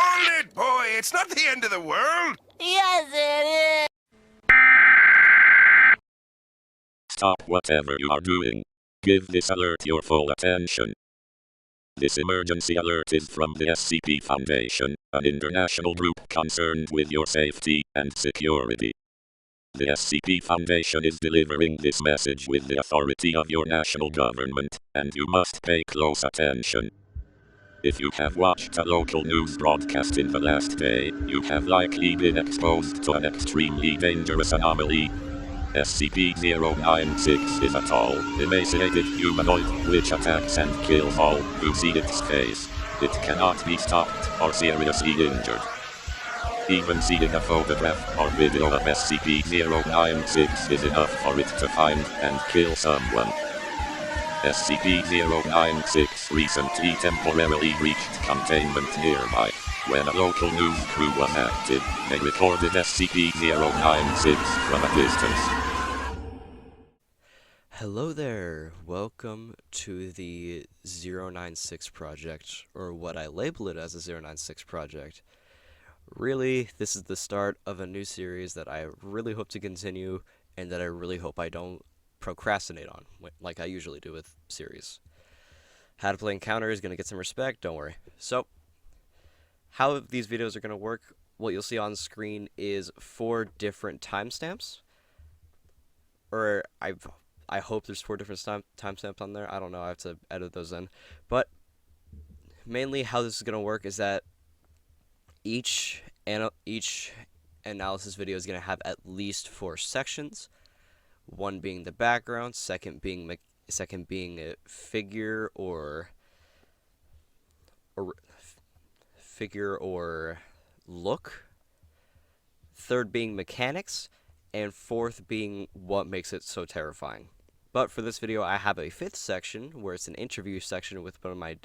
Hold it, boy! It's not the end of the world! Yes, it is! Stop whatever you are doing. Give this alert your full attention. This emergency alert is from the SCP Foundation, an international group concerned with your safety and security. The SCP Foundation is delivering this message with the authority of your national government, and you must pay close attention. If you have watched a local news broadcast in the last day, you have likely been exposed to an extremely dangerous anomaly. SCP-096 is a tall, emaciated humanoid which attacks and kills all who see its face. It cannot be stopped or seriously injured. Even seeing a photograph or video of SCP-096 is enough for it to find and kill someone. SCP-096 recently temporarily reached containment nearby. When a local news crew was active, they recorded SCP-096 from a distance. Hello there, welcome to the 096 project, or what I label it as a 096 project. Really, this is the start of a new series that I really hope to continue, and that I really hope I don't procrastinate on, like I usually do with series. How to Play Encounter is going to get some respect, don't worry. So, how these videos are going to work, what you'll see on screen is 4 different timestamps. Or, I hope there's 4 different timestamps on there. I don't know, I have to edit those in. But, mainly how this is going to work is that each analysis video is going to have at least 4 sections. One being the background, second being a figure or look, third being mechanics, and fourth being what makes it so terrifying. But for this video, I have a 5th section where it's an interview section with one of my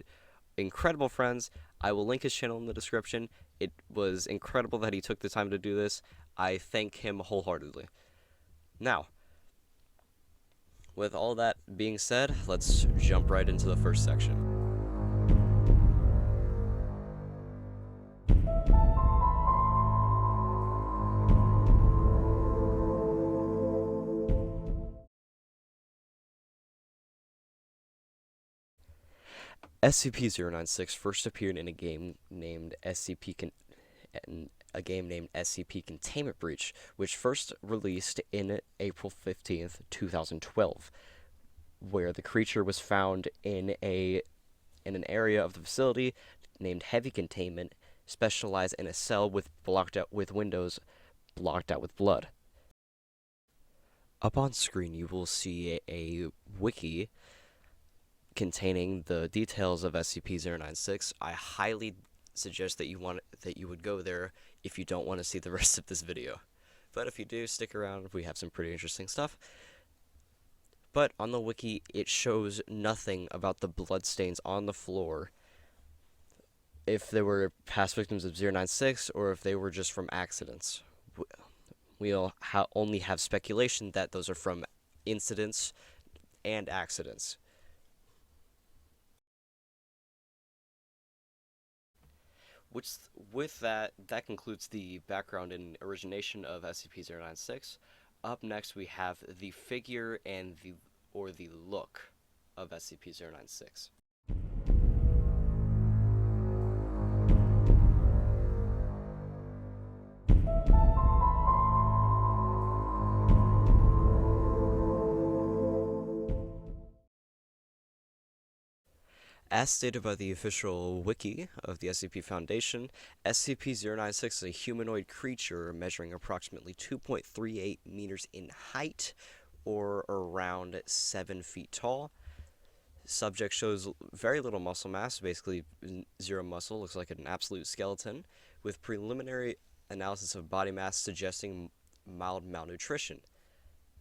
incredible friends. I will link his channel in the description. It was incredible that he took the time to do this. I thank him wholeheartedly. Now, with all that being said, let's jump right into the first section. SCP-096 first appeared in a game named SCP Containment Breach, which first released in April 15th, 2012, where the creature was found in an area of the facility named Heavy Containment, specialized in a cell with windows blocked out with blood. Up on screen, you will see a wiki containing the details of SCP-096. I highly suggest that you would go there if you don't want to see the rest of this video. But if you do, stick around, we have some pretty interesting stuff. But on the wiki, it shows nothing about the bloodstains on the floor, if they were past victims of 096 or if they were just from accidents. We'll only have speculation that those are from incidents and accidents. With that concludes the background and origination of SCP-096. Up next, we have the figure and the look of SCP-096. As stated by the official wiki of the SCP Foundation, SCP-096 is a humanoid creature measuring approximately 2.38 meters in height, or around 7 feet tall. Subject shows very little muscle mass, basically 0 muscle, looks like an absolute skeleton, with preliminary analysis of body mass suggesting mild malnutrition.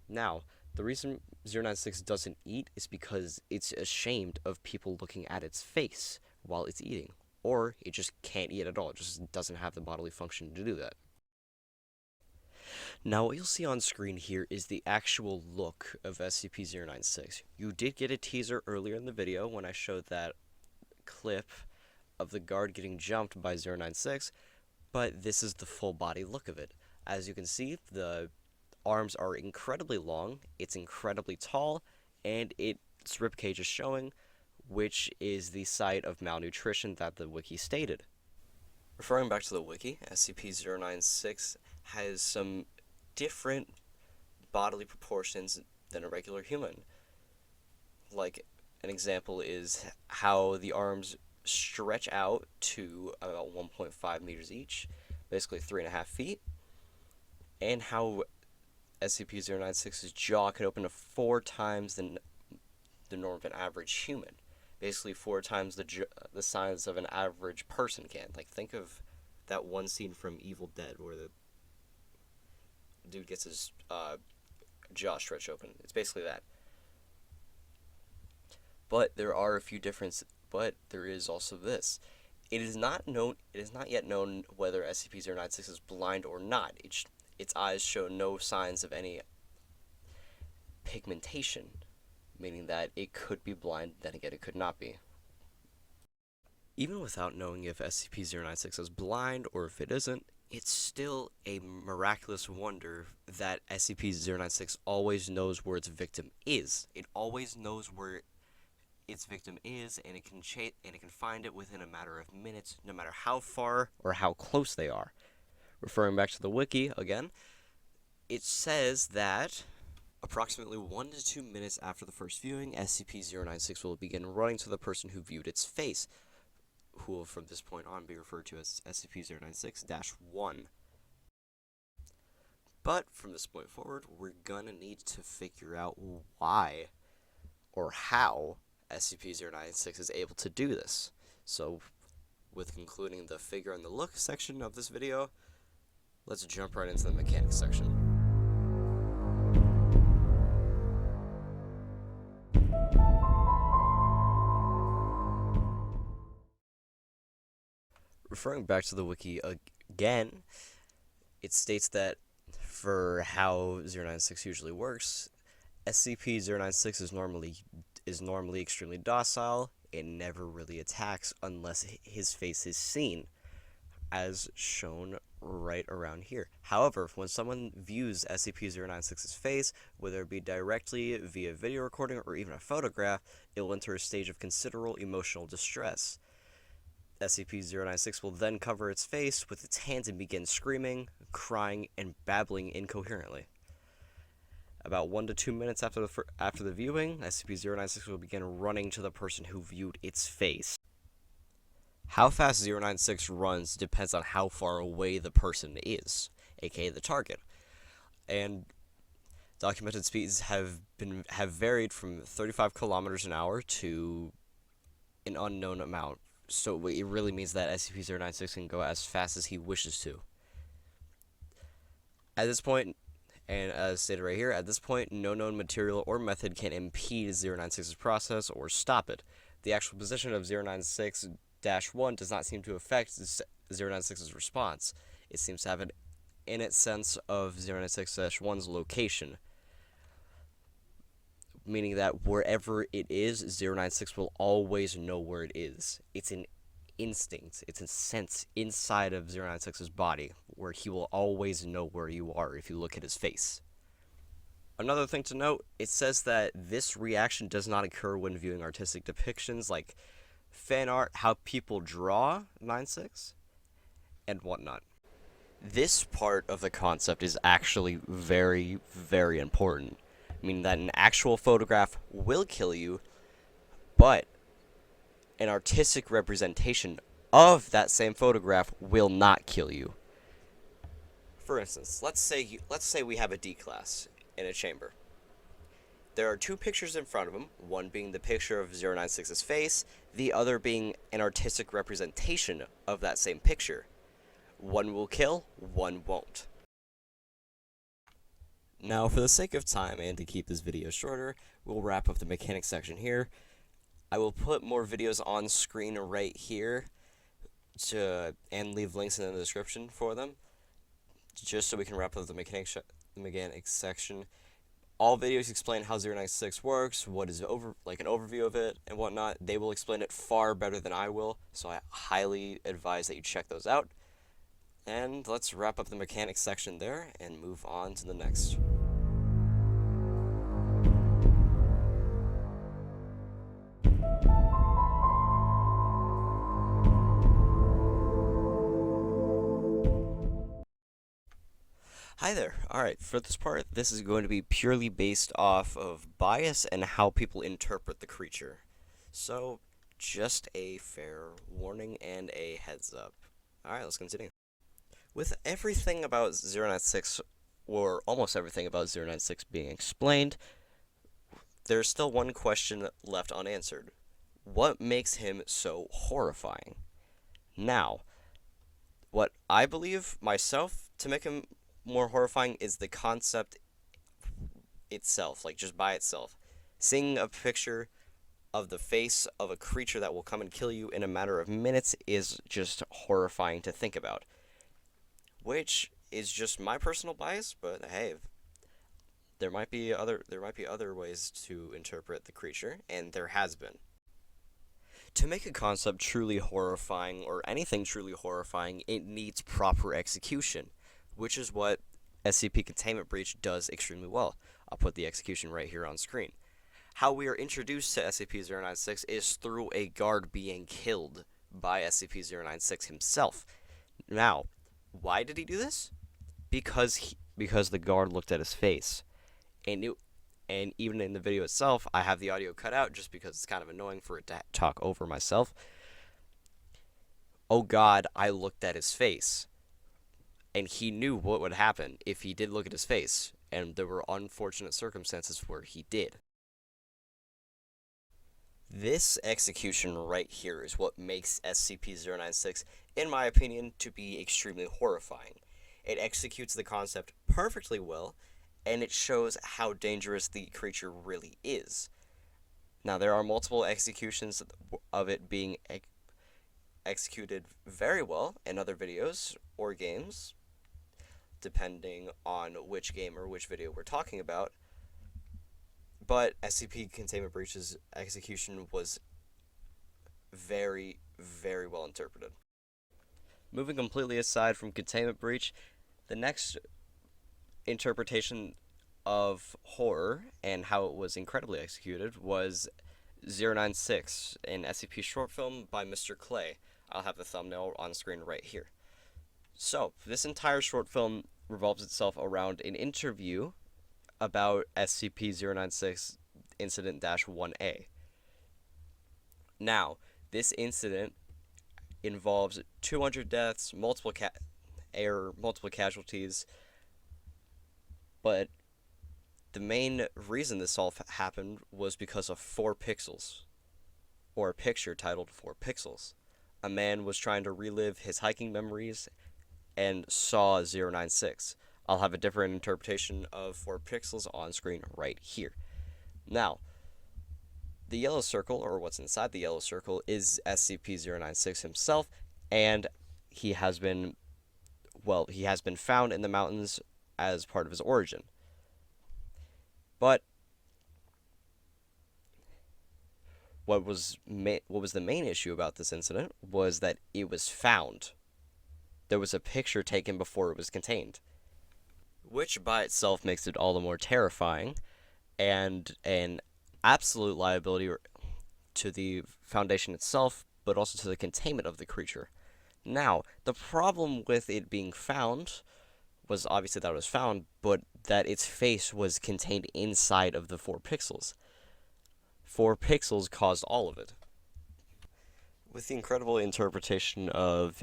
Now, the reason 096 doesn't eat is because it's ashamed of people looking at its face while it's eating. Or it just can't eat at all, it just doesn't have the bodily function to do that. Now what you'll see on screen here is the actual look of SCP-096. You did get a teaser earlier in the video when I showed that clip of the guard getting jumped by 096, but this is the full body look of it. As you can see, the arms are incredibly long, it's incredibly tall, and its ribcage is showing, which is the site of malnutrition that the wiki stated. Referring back to the wiki, SCP-096 has some different bodily proportions than a regular human. Like, an example is how the arms stretch out to about 1.5 meters each, basically 3.5 feet, and how SCP-096's jaw can open to 4 times the norm of an average human. Basically 4 times the size of an average person can. Like, think of that one scene from Evil Dead where the dude gets his jaw stretched open. It's basically that. But there are a few differences. But there is also this. It is not yet known whether SCP-096 is blind or not. Its eyes show no signs of any pigmentation, meaning that it could be blind, then again it could not be. Even without knowing if SCP-096 is blind or if it isn't, it's still a miraculous wonder that SCP-096 always knows where its victim is. It always knows where its victim is, and it can find it within a matter of minutes, no matter how far or how close they are. Referring back to the wiki again, it says that approximately 1 to 2 minutes after the first viewing, SCP-096 will begin running to the person who viewed its face, who will from this point on be referred to as SCP-096-1. But from this point forward, we're gonna need to figure out why or how SCP-096 is able to do this. So, with concluding the figure and the look section of this video, let's jump right into the mechanics section. Referring back to the wiki again, it states that for how 096 usually works, SCP-096 is normally extremely docile. It never really attacks unless his face is seen, as shown right around here. However, when someone views SCP-096's face, whether it be directly via video recording or even a photograph, it will enter a stage of considerable emotional distress. SCP-096 will then cover its face with its hands and begin screaming, crying, and babbling incoherently. About 1 to 2 minutes after the viewing, SCP-096 will begin running to the person who viewed its face. How fast 096 runs depends on how far away the person is, aka the target. And documented speeds have varied from 35 kilometers an hour to an unknown amount. So it really means that SCP-096 can go as fast as he wishes to. At this point, and as stated right here, at this point, no known material or method can impede 096's process or stop it. The actual position of 096-1 does not seem to affect 096's response. It seems to have an innate sense of 096-1's location, meaning that wherever it is, 096 will always know where it is. It's an instinct, it's a sense inside of 096's body, where he will always know where you are if you look at his face. Another thing to note, it says that this reaction does not occur when viewing artistic depictions like fan art, how people draw 96, and whatnot. This part of the concept is actually very, very important, meaning that an actual photograph will kill you, but an artistic representation of that same photograph will not kill you. For instance, let's say we have a D class in a chamber. There are 2 pictures in front of him, one being the picture of 096's face, the other being an artistic representation of that same picture. One will kill, one won't. Now, for the sake of time and to keep this video shorter, we'll wrap up the mechanics section here. I will put more videos on screen right here and leave links in the description for them, just so we can wrap up the mechanics section. all videos explain how 096 works, what is like an overview of it and whatnot. They will explain it far better than I will, so I highly advise that you check those out. And let's wrap up the mechanics section there and move on to the next. Hi there. Alright, for this part, this is going to be purely based off of bias and how people interpret the creature. So, just a fair warning and a heads up. Alright, let's continue. With everything about 096, or almost everything about 096 being explained, there's still one question left unanswered. What makes him so horrifying? Now, what I believe myself to make him more horrifying is the concept itself, like just by itself. Seeing a picture of the face of a creature that will come and kill you in a matter of minutes is just horrifying to think about. Which is just my personal bias, but hey, there might be other ways to interpret the creature, and there has been. To make a concept truly horrifying, or anything truly horrifying, it needs proper execution, which is what SCP Containment Breach does extremely well. I'll put the execution right here on screen. How we are introduced to SCP-096 is through a guard being killed by SCP-096 himself. Now, why did he do this? Because the guard looked at his face and knew. And even in the video itself, I have the audio cut out just because it's kind of annoying for it to talk over myself. Oh God, I looked at his face. And he knew what would happen if he did look at his face, and there were unfortunate circumstances where he did. This execution right here is what makes SCP-096, in my opinion, to be extremely horrifying. It executes the concept perfectly well, and it shows how dangerous the creature really is. Now, there are multiple executions of it being executed very well in other videos or games, depending on which game or which video we're talking about. But SCP Containment Breach's execution was very, very well interpreted. Moving completely aside from Containment Breach, the next interpretation of horror and how it was incredibly executed was 096, an SCP short film by Mr. Clay. I'll have the thumbnail on screen right here. So, this entire short film revolves itself around an interview about SCP-096 Incident-1A. Now, this incident involves 200 deaths, multiple casualties, but the main reason this all happened was because of 4 pixels, or a picture titled 4 pixels. A man was trying to relive his hiking memories and saw 096. I'll have a different interpretation of 4 pixels on screen right here. Now, the yellow circle, or what's inside the yellow circle, is SCP-096 himself, and he has been found in the mountains as part of his origin. But what was the main issue about this incident was that it was found. There was a picture taken before it was contained, which by itself makes it all the more terrifying and an absolute liability to the Foundation itself, but also to the containment of the creature. Now, the problem with it being found was obviously that it was found, but that its face was contained inside of the 4 pixels. 4 pixels caused all of it. With the incredible interpretation of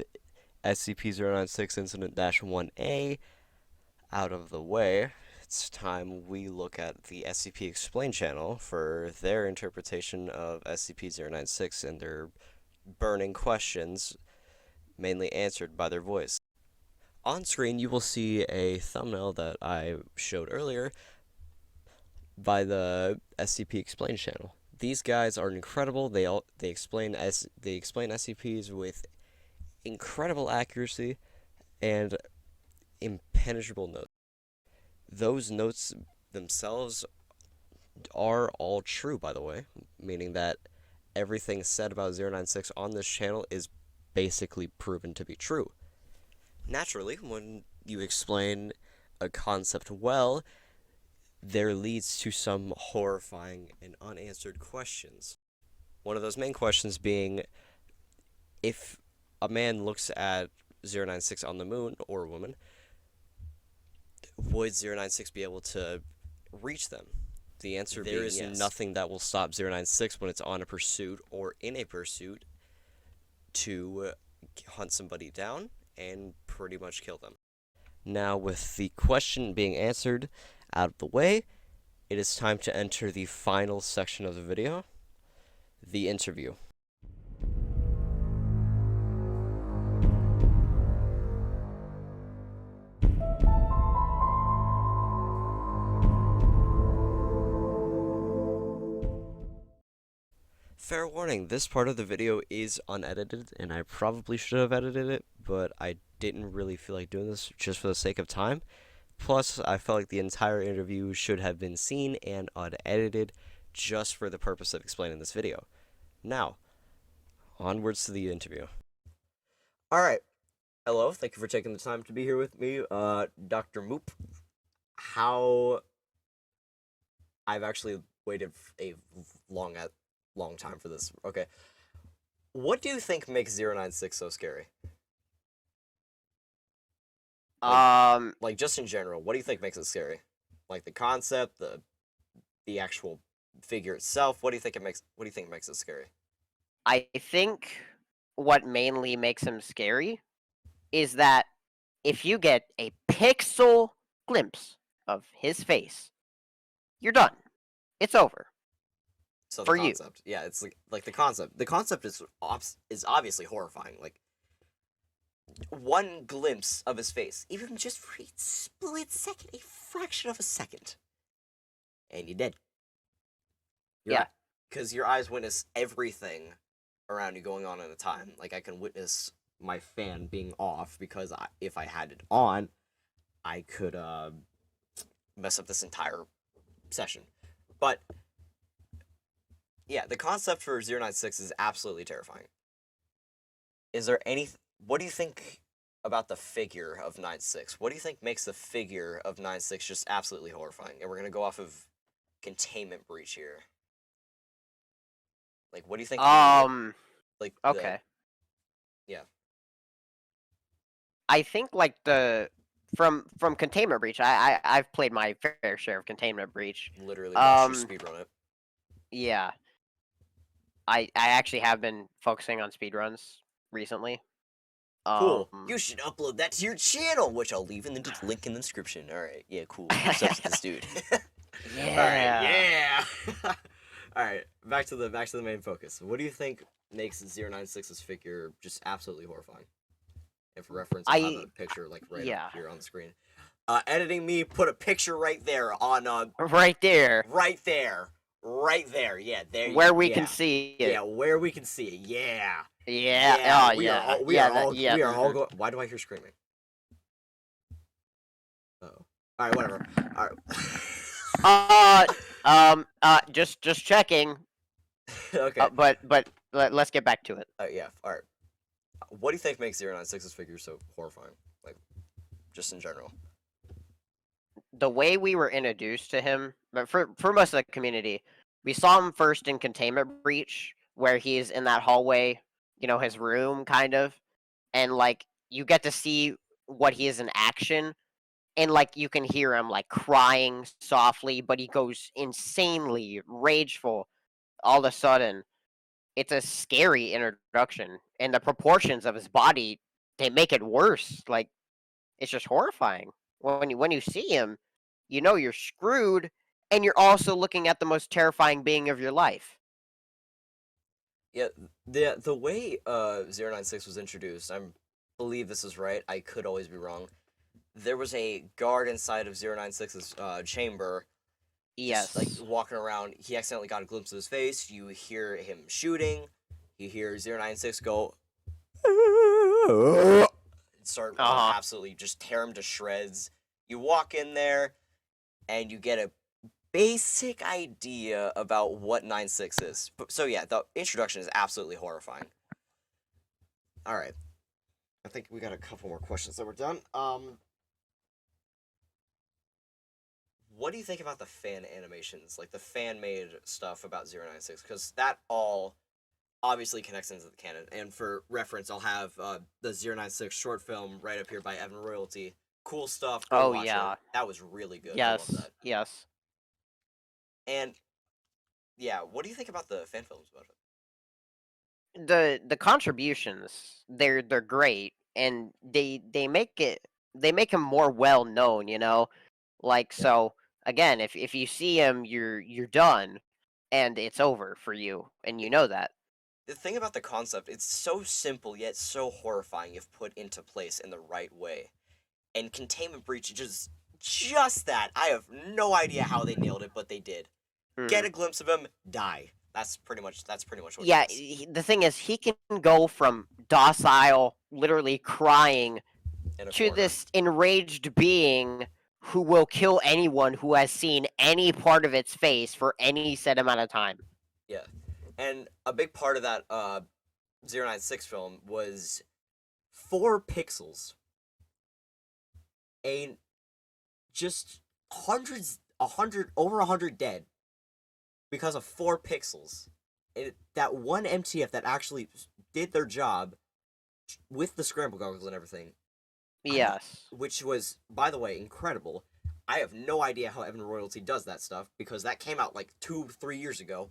SCP-096 Incident-1A out of the way, it's time we look at the SCP Explain channel for their interpretation of SCP-096 and their burning questions, mainly answered by their voice. On screen, you will see a thumbnail that I showed earlier by the SCP Explain channel. These guys are incredible. They explain SCPs with incredible accuracy and impenetrable notes. Those notes themselves are all true, by the way, meaning that everything said about 096 on this channel is basically proven to be true. Naturally, when you explain a concept well, there leads to some horrifying and unanswered questions. One of those main questions being, if a man looks at 096 on the moon, or a woman, would 096 be able to reach them? The answer being yes. There is nothing that will stop 096 when it's on a pursuit or in a pursuit to hunt somebody down and pretty much kill them. Now, with the question being answered out of the way, it is time to enter the final section of the video, the interview. Fair warning, this part of the video is unedited, and I probably should have edited it, but I didn't really feel like doing this just for the sake of time. Plus, I felt like the entire interview should have been seen and unedited just for the purpose of explaining this video. Now, onwards to the interview. Alright, hello, thank you for taking the time to be here with me, Dr. Moop. I've actually waited a long time for this. Okay. What do you think makes 096 so scary? Like just in general, what do you think makes it scary? Like the concept, the actual figure itself, what do you think makes it scary? I think what mainly makes him scary is that if you get a pixel glimpse of his face, you're done. It's over. So for the concept, yeah, it's like the concept. The concept is obviously horrifying. Like one glimpse of his face, even just for a split second, a fraction of a second, and you're dead. Yeah, because your eyes witness everything around you going on at a time. Like I can witness my fan being off because if I had it on, I could mess up this entire session. But yeah, the concept for 096 is absolutely terrifying. Is there what do you think about the figure of 96? What do you think makes the figure of 96 just absolutely horrifying? And we're going to go off of containment breach here. Like, what do you think? Okay. Yeah. I think, like, from containment breach, I've played my fair share of containment breach. Literally, watched you speedrun it. Yeah. I actually have been focusing on speedruns recently. Cool. You should upload that to your channel, which I'll leave in the link in the description. All right. Yeah. Cool. What's up with this dude? Yeah. All right. Yeah. All right. Back to the main focus. What do you think makes 096's figure just absolutely horrifying? And for reference, I have a picture like here on the screen. Editing me, put a picture right there on right there. Right there, yeah, there. Where we can see it. Yeah, where we can see it. Yeah. Yeah. We are all going. Why do I hear screaming? Uh-oh. All right, whatever. All right. Just checking. Okay. But let's get back to it. Yeah. All right. What do you think makes 096's figure so horrifying? Like, just in general. The way we were introduced to him, but for most of the community, we saw him first in Containment Breach, where he's in that hallway, his room, kind of, and, like, you get to see what he is in action, and, like, you can hear him, like, crying softly, but he goes insanely rageful all of a sudden. It's a scary introduction, and the proportions of his body, they make it worse. Like, it's just horrifying. When you see him, you're screwed, and you're also looking at the most terrifying being of your life. Yeah, the way 096 was introduced, I believe this is right, I could always be wrong. There was a guard inside of 096's chamber. Yes. Just, like, walking around, he accidentally got a glimpse of his face, you hear him shooting, you hear 096 go... start absolutely just tear him to shreds. You walk in there, and you get a basic idea about what 96 is. So yeah, the introduction is absolutely horrifying. All right. I think we got a couple more questions that we're done. What do you think about the fan animations, like the fan-made stuff about 096? Because that all obviously connects into the canon. And for reference, I'll have the 096 short film right up here by Evan Royalty. Cool stuff. Go watch it. That was really good. I love that. Yes. And yeah, what do you think about the fan films about it? The contributions, they're great, and they make him more well known, you know? Like, so again, if you see him, you're done, and it's over for you, and you know that. The thing about the concept, it's so simple yet so horrifying if put into place in the right way. And Containment Breach just that. I have no idea how they nailed it, but they did. Get a glimpse of him, die. That's pretty much what it is. The thing is, he can go from docile, literally crying, to this enraged being who will kill anyone who has seen any part of its face for any set amount of time. Yeah. And a big part of that 096 film was 4 pixels. And just over 100 dead because of 4 pixels. And that one MTF that actually did their job with the scramble goggles and everything. Yes. Which was, by the way, incredible. I have no idea how Evan Royalty does that stuff, because that came out like 2-3 years ago.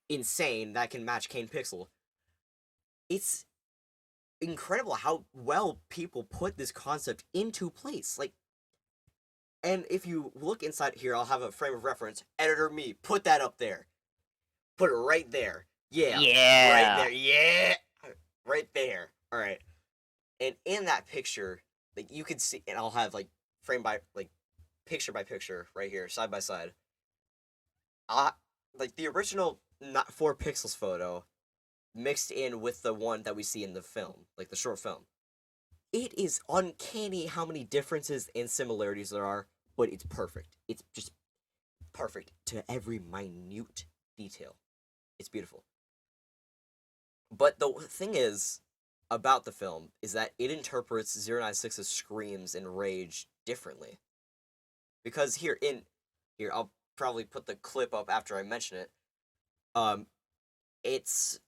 Insane. That can match Kane Pixel. It's incredible how well people put this concept into place. Like, and if you look inside here, I'll have a frame of reference. Editor me, put that up there. Put it right there. Yeah. Right there. Yeah. Right there. All right. And in that picture, like, you could see, and I'll have like picture by picture right here, side by side. Like the original 4 pixels photo mixed in with the one that we see in the film, like the short film. It is uncanny how many differences and similarities there are, but it's perfect. It's just perfect to every minute detail. It's beautiful. But the thing is about the film is that it interprets 096's screams and rage differently. Because here, I'll probably put the clip up after I mention it. It's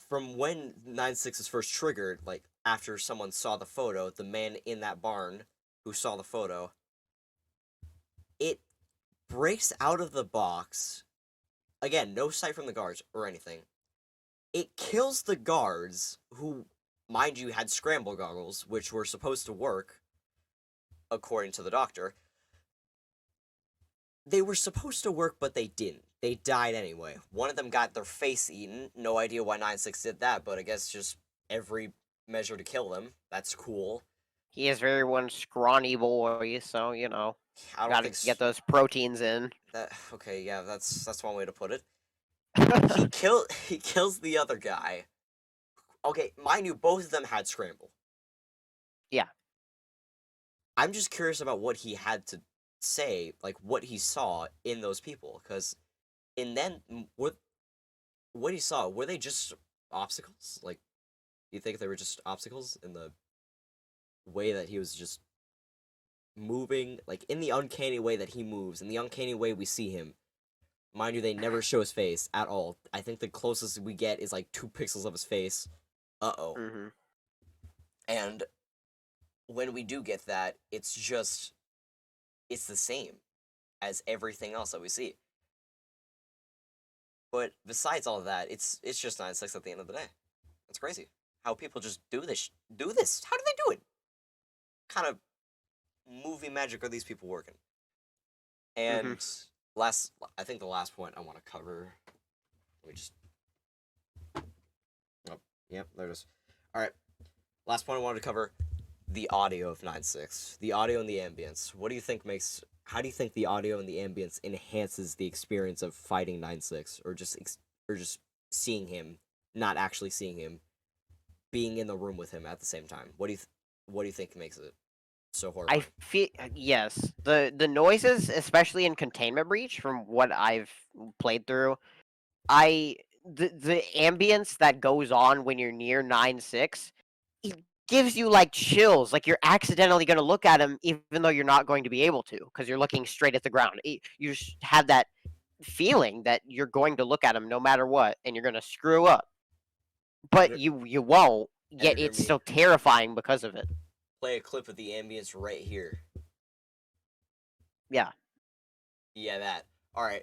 from when 96 is first triggered, like, after someone saw the photo, the man in that barn who saw the photo, it breaks out of the box. Again, no sight from the guards or anything. It kills the guards, who, mind you, had scramble goggles, which were supposed to work, according to the doctor. They were supposed to work, but they didn't. They died anyway. One of them got their face eaten. No idea why 96 did that, but I guess just every measure to kill them. That's cool. He is very one scrawny boy, so, you know, gotta get those proteins in. Okay, yeah, that's one way to put it. He kills the other guy. Okay, mind you, both of them had scramble. Yeah. I'm just curious about what he had to say, like what he saw in those people, because what he saw, were they just obstacles? Like, do you think they were just obstacles in the way that he was just moving, like in the uncanny way that he moves, in the uncanny way we see him? Mind you, they never show his face at all. I think the closest we get is like 2 pixels of his face. Mm-hmm. And when we do get that, it's the same as everything else that we see. But besides all of that, it's just 96 at the end of the day. It's crazy how people just do this. How do they do it? What kind of movie magic are these people working? And I think the last point I want to cover. Let me just. Oh, yep, there it is. All right, last point I wanted to cover: the audio of 96, the audio and the ambience. How do you think the audio and the ambience enhances the experience of fighting 96, or just seeing him, not actually seeing him, being in the room with him at the same time? What do you think makes it so horrifying. I feel yes, the noises, especially in Containment Breach, from what I've played through, the ambience that goes on when you're near 9-6, it gives you like chills, like you're accidentally going to look at him even though you're not going to be able to because you're looking straight at the ground. You just have that feeling that you're going to look at him no matter what, and you're going to screw up, but you won't. Yet it's still terrifying because of it. Play a clip of the ambience right here. Yeah. Yeah, that. All right.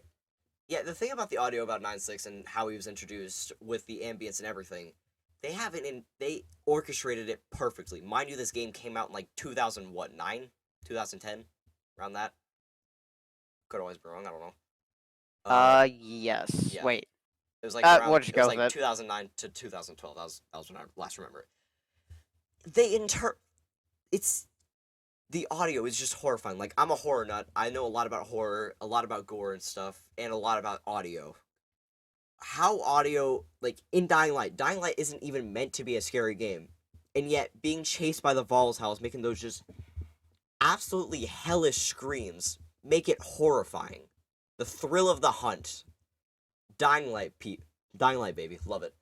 Yeah, the thing about the audio about 9.6 and how he was introduced with the ambience and everything, they orchestrated it perfectly. Mind you, this game came out in like 2009, 2010, around that. Could always be wrong. I don't know. Yes. Yeah. Wait. It was like around, what'd you it was go like with? 2009 to 2012. That was when I last remember it. The audio is just horrifying. Like, I'm a horror nut. I know a lot about horror, a lot about gore and stuff, and a lot about audio. How audio, like, in Dying Light isn't even meant to be a scary game. And yet, being chased by the Volatiles, making those just absolutely hellish screams, make it horrifying. The thrill of the hunt. Dying Light, baby. Love it.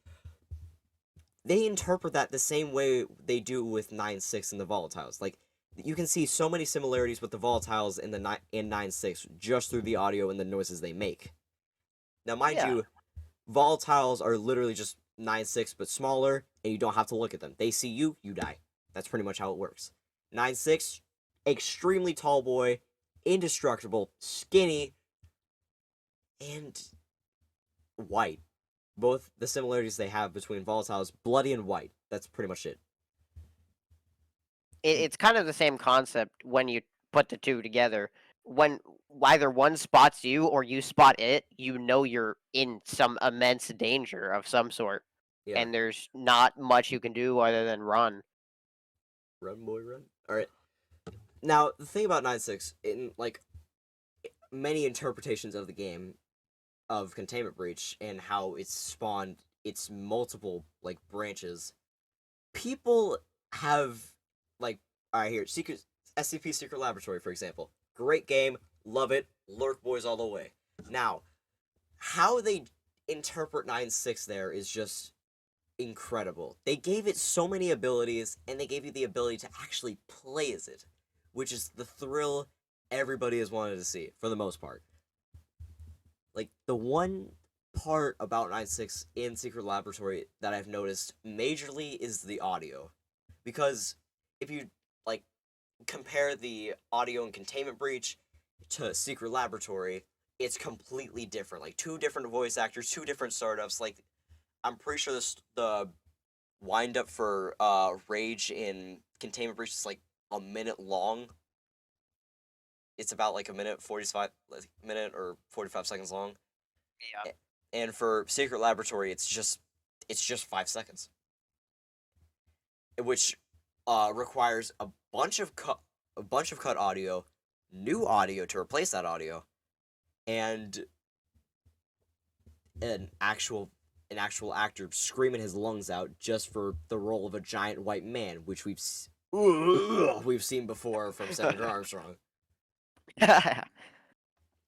They interpret that the same way they do with 9.6 and the Volatiles. Like, you can see so many similarities with the Volatiles in 9.6 just through the audio and the noises they make. Now, mind you, Volatiles are literally just 9.6 but smaller, and you don't have to look at them. They see you, you die. That's pretty much how it works. 9.6, extremely tall boy, indestructible, skinny, and white. Both the similarities they have between Volatiles, bloody and white. That's pretty much it. It's kind of the same concept when you put the two together. When either one spots you or you spot it, you know you're in some immense danger of some sort. Yeah. And there's not much you can do other than run. Run, boy, run. Alright. Now, the thing about 9.6, in, like, many interpretations of the game, of Containment Breach, and how it's spawned its multiple, like, branches, people have, like, alright, here, SCP Secret Laboratory, for example. Great game, love it, lurk boys all the way. Now, how they interpret 9.6 there is just incredible. They gave it so many abilities, and they gave you the ability to actually play as it, which is the thrill everybody has wanted to see, for the most part. Like, the one part about 9.6 in Secret Laboratory that I've noticed majorly is the audio. Because if you, like, compare the audio in Containment Breach to Secret Laboratory, it's completely different. Like, two different voice actors, two different startups. Like, I'm pretty sure the wind-up for Rage in Containment Breach is, like, a minute long. It's about, like, a minute or 45 seconds long. Yeah. And for Secret Laboratory, it's just 5 seconds. Which requires a bunch of cut audio, new audio to replace that audio, and an actual actor screaming his lungs out just for the role of a giant white man, which we've seen before from Senator Armstrong.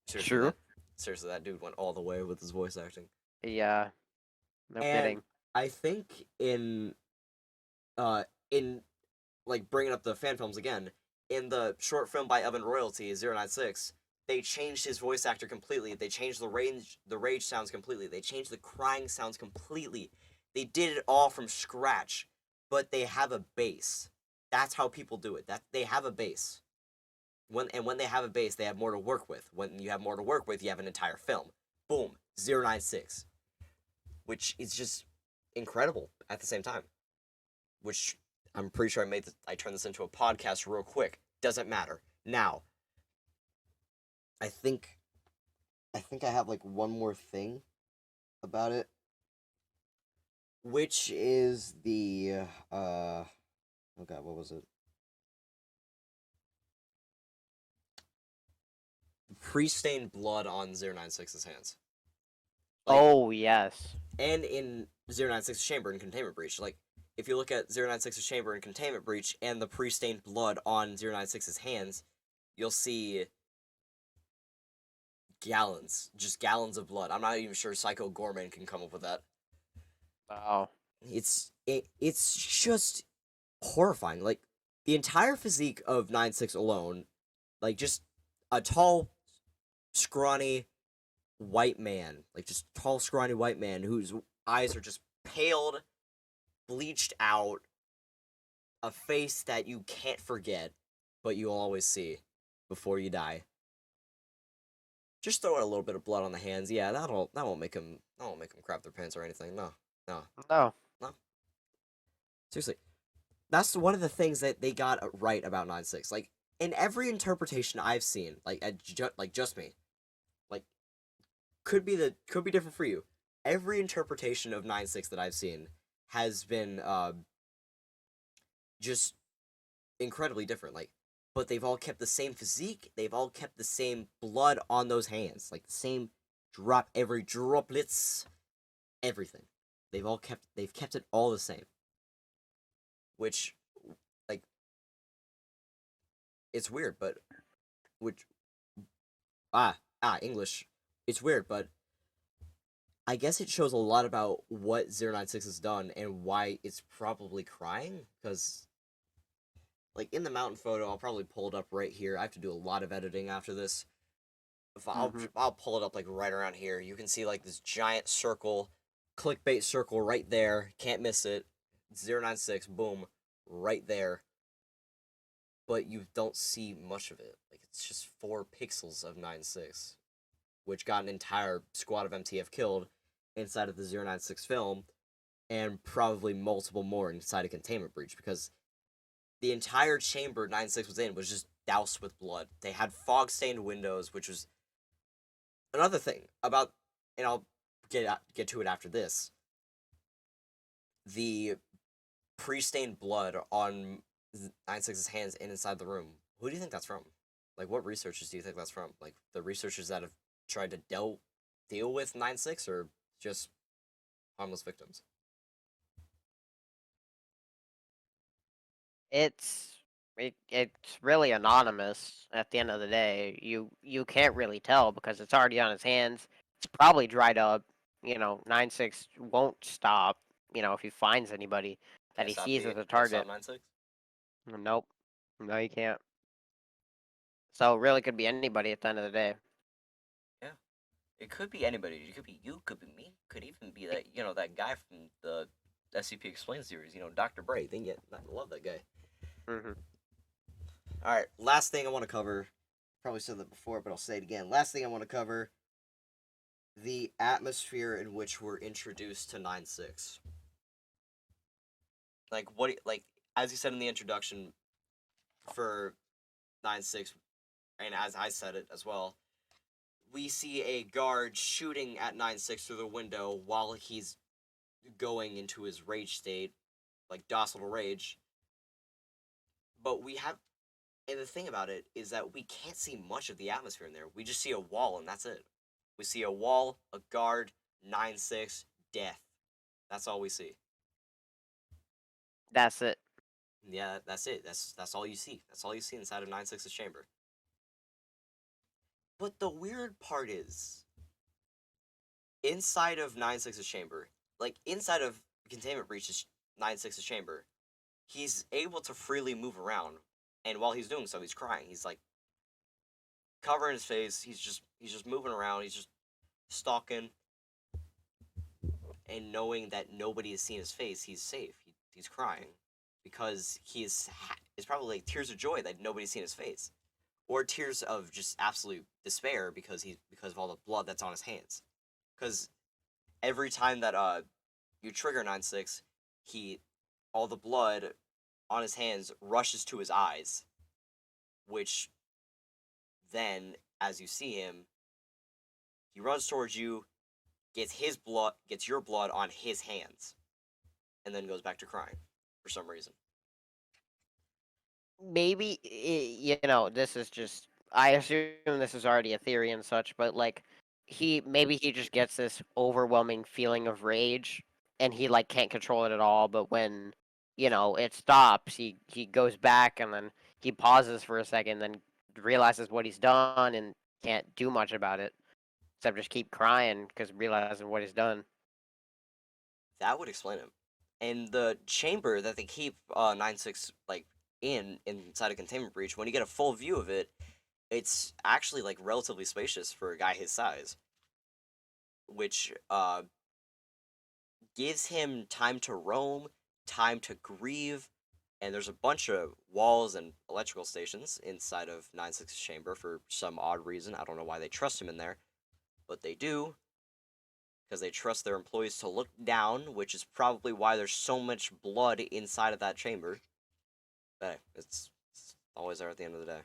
True. Seriously, that dude went all the way with his voice acting. Yeah. No kidding. I think in like, bringing up the fan films again, in the short film by Evan Royalty, 096, they changed his voice actor completely. They changed the rage sounds completely. They changed the crying sounds completely. They did it all from scratch, but they have a base. That's how people do it. They have a base. When they have a base, they have more to work with. When you have more to work with, you have an entire film. Boom, 096. Which is just incredible at the same time. Which I'm pretty sure I turned this into a podcast real quick. Doesn't matter. Now, I think I have, like, one more thing about it, which is the oh god, what was it? Pre-stained blood on 096's hands. Like, oh, yes. and in 096's chamber in Containment Breach, like, if you look at 096's chamber and containment breach and the pre-stained blood on 096's hands, you'll see just gallons of blood. I'm not even sure Psycho Gorman can come up with that. Wow. It's just horrifying. Like, the entire physique of 96 alone, like, just a tall, scrawny white man, like, just tall, scrawny white man whose eyes are just paled, bleached out, a face that you can't forget, but you'll always see before you die. Just throw in a little bit of blood on the hands. Yeah, that won't make them crap their pants or anything. No. No. Seriously, that's one of the things that they got right about 96. Like, in every interpretation I've seen, like just me, like, could be different for you. Every interpretation of 96 that I've seen has been just incredibly different. Like, but they've all kept the same physique. They've all kept the same blood on those hands, like the same every droplets, everything. They've kept it all the same. Which, like, it's weird, but English. It's weird, but I guess it shows a lot about what 096 has done and why it's probably crying, because, like, in the mountain photo, I'll probably pull it up right here. I have to do a lot of editing after this. If I'll pull it up, like, right around here. You can see, like, this giant circle, clickbait circle right there. Can't miss it. 096, boom, right there. But you don't see much of it. Like, it's just 4 pixels of 96, which got an entire squad of MTF killed inside of the 096 film, and probably multiple more inside a containment breach, because the entire chamber 96 was in was just doused with blood. They had fog-stained windows, which was another thing about, and I'll get to it after this. The pre-stained blood on 96's hands and inside the room. Who do you think that's from? Like, what researchers do you think that's from? Like, the researchers that have tried to deal with 96, or just harmless victims? It's really anonymous at the end of the day. You can't really tell because it's already on his hands. It's probably dried up. 96 won't stop. If he finds anybody that he sees as a target. 96? Nope. No, you can't. So it really could be anybody at the end of the day. Yeah. It could be anybody. It could be you, could be me. Could even be that, that guy from the SCP Explained series, Dr. Bray. I love that guy. Mm-hmm. Alright, last thing I want to cover. Probably said that before, but I'll say it again. Last thing I want to cover, the atmosphere in which we're introduced to 96. Like, as you said in the introduction for 96, and as I said it as well, we see a guard shooting at 96 through the window while he's going into his rage state, like docile rage. But and the thing about it is that we can't see much of the atmosphere in there. We just see a wall, and that's it. We see a wall, a guard, 96, death. That's all we see. That's it. Yeah, that's it. That's all you see. That's all you see inside of 96's chamber. But the weird part is, inside of 96's chamber, like, inside of Containment Breach's 96's chamber, he's able to freely move around, and while he's doing so, he's crying. He's, like, covering his face. He's just moving around. He's just stalking, and knowing that nobody has seen his face, he's safe. He's crying because it's probably like tears of joy that nobody's seen his face, or tears of just absolute despair because of all the blood that's on his hands. Because every time that you trigger 96, all the blood on his hands rushes to his eyes, which then, as you see him, he runs towards you, gets your blood on his hands, and then goes back to crying for some reason. Maybe, this is just, I assume this is already a theory and such, but, like, maybe he just gets this overwhelming feeling of rage, and he, like, can't control it at all, but when it stops. He goes back and then he pauses for a second, then realizes what he's done and can't do much about it except just keep crying because realizing what he's done. That would explain it. And the chamber that they keep 96 like inside a containment breach, when you get a full view of it, it's actually like relatively spacious for a guy his size, which gives him time to roam, time to grieve, and there's a bunch of walls and electrical stations inside of 96's chamber for some odd reason. I don't know why they trust him in there, but they do, because they trust their employees to look down, which is probably why there's so much blood inside of that chamber. But hey, it's always there at the end of the day.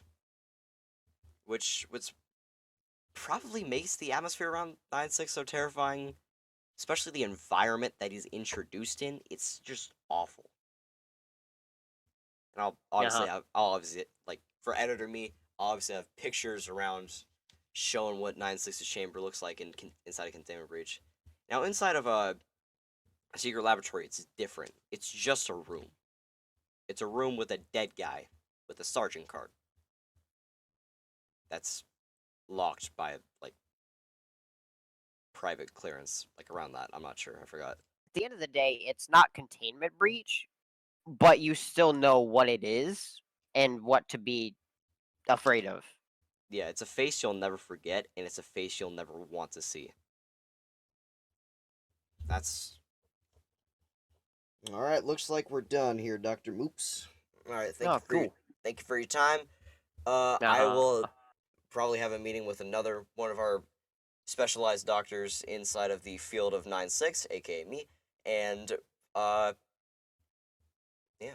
Which probably makes the atmosphere around 96 so terrifying, especially the environment that he's introduced in. It's just awful. And I'll obviously, like, for editor me, I'll obviously have pictures around showing what 96's chamber looks like inside a containment breach. Now, inside of a secret laboratory, it's different. It's just a room. It's a room with a dead guy with a sergeant card. That's locked by, like, private clearance, like, around that. I'm not sure. I forgot. At the end of the day, it's not containment breach, but you still know what it is and what to be afraid of. Yeah, it's a face you'll never forget, and it's a face you'll never want to see. That's... Alright, looks like we're done here, Dr. Moops. Alright, thank you for your time. I will probably have a meeting with another one of our specialized doctors inside of the field of 96, aka me, and yeah,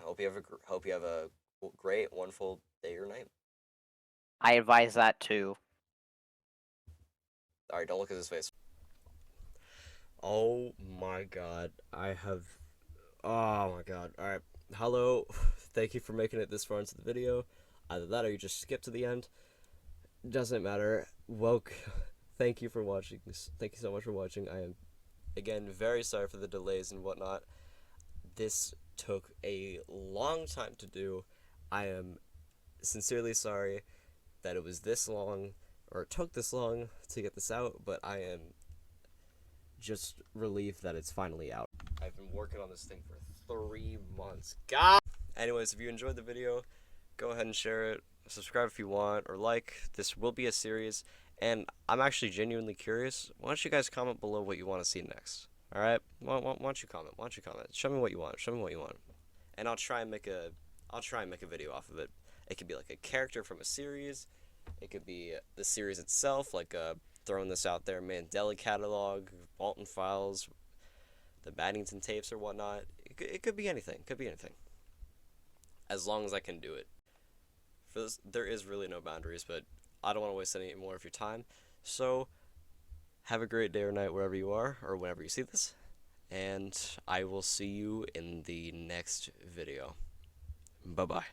hope you have a great, wonderful day or night. I advise that too. Alright, don't look at his face. Oh my god, oh my god. Alright, hello, thank you for making it this far into the video. Either that or you just skip to the end. Doesn't matter. Thank you for watching. Thank you so much for watching. I am, again, very sorry for the delays and whatnot. This took a long time to do. I am sincerely sorry that it was this long, or it took this long to get this out, but I am just relieved that it's finally out. I've been working on this thing for 3 months. God! Anyways, if you enjoyed the video, go ahead and share it, subscribe if you want, or like. This will be a series, and I'm actually genuinely curious. Why don't you guys comment below what you want to see next? Alright? Why don't you comment? Why don't you comment? Show me what you want. Show me what you want. And I'll try and make a video off of it. It could be like a character from a series. It could be the series itself, like throwing this out there, Mandela catalog, Walton Files, the Baddington tapes or whatnot. It could be anything. It could be anything. As long as I can do it. For this, there is really no boundaries, but I don't want to waste any more of your time. So, have a great day or night wherever you are, or whenever you see this. And I will see you in the next video. Bye-bye.